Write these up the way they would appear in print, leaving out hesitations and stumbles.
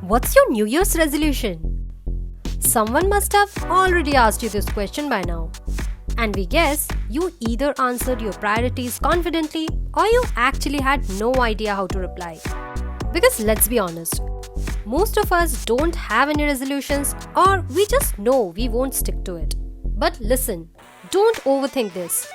What's your New Year's resolution? Someone must have already asked you this question by now. And we guess you either answered your priorities confidently or you actually had no idea how to reply. Because let's be honest, most of us don't have any resolutions or we just know we won't stick to it. But listen, don't overthink this.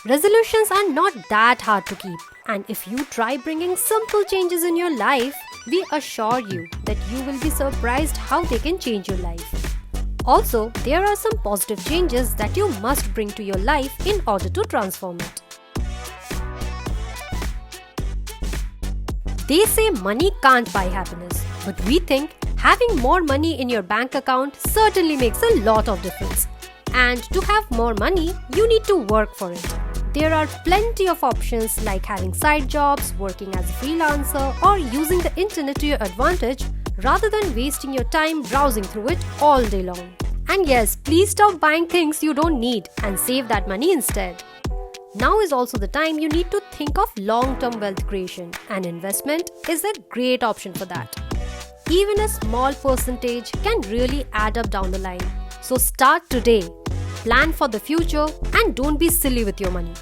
Resolutions are not that hard to keep, and if you try bringing simple changes in your life, we assure you that you will be surprised how they can change your life. Also, there are some positive changes that you must bring to your life in order to transform it. They say money can't buy happiness, but we think having more money in your bank account certainly makes a lot of difference. And to have more money, you need to work for it. There are plenty of options like having side jobs, working as a freelancer, or using the internet to your advantage rather than wasting your time browsing through it all day long. And yes, please stop buying things you don't need and save that money instead. Now is also the time you need to think of long-term wealth creation, and investment is a great option for that. Even a small percentage can really add up down the line. So start today, plan for the future, and don't be silly with your money.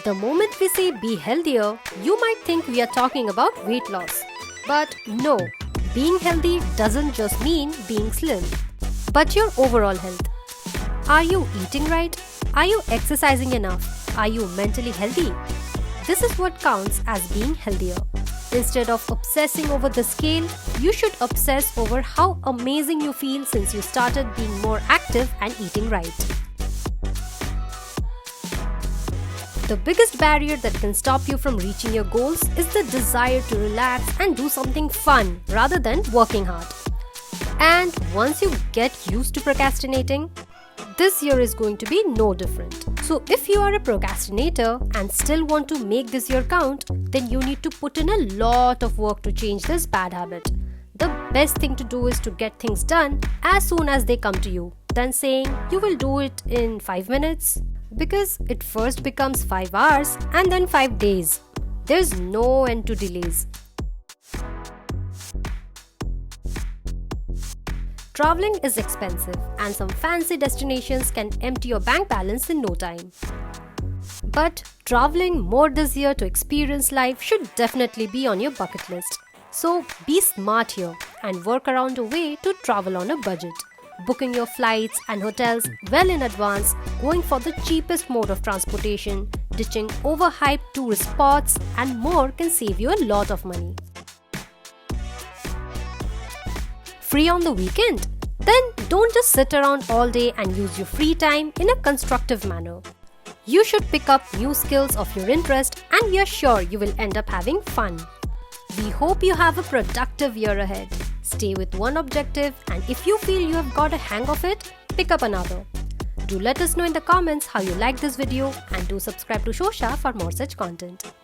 The moment we say be healthier, you might think we are talking about weight loss. But no, being healthy doesn't just mean being slim, but your overall health. Are you eating right? Are you exercising enough? Are you mentally healthy? This is what counts as being healthier. Instead of obsessing over the scale, you should obsess over how amazing you feel since you started being more active and eating right. The biggest barrier that can stop you from reaching your goals is the desire to relax and do something fun rather than working hard. And once you get used to procrastinating, this year is going to be no different. So if you are a procrastinator and still want to make this year count, then you need to put in a lot of work to change this bad habit. The best thing to do is to get things done as soon as they come to you, than saying you will do it in 5 minutes. Because it first becomes 5 hours and then 5 days. There's no end to delays. Traveling is expensive, and some fancy destinations can empty your bank balance in no time. But traveling more this year to experience life should definitely be on your bucket list. So be smart here and work around a way to travel on a budget. Booking your flights and hotels well in advance, going for the cheapest mode of transportation, ditching overhyped tourist spots, and more can save you a lot of money. Free on the weekend? Then don't just sit around all day and use your free time in a constructive manner. You should pick up new skills of your interest, and we are sure you will end up having fun. We hope you have a productive year ahead. Stay with one objective, and if you feel you have got a hang of it, pick up another. Do let us know in the comments how you liked this video, and do subscribe to SHOWSHA for more such content.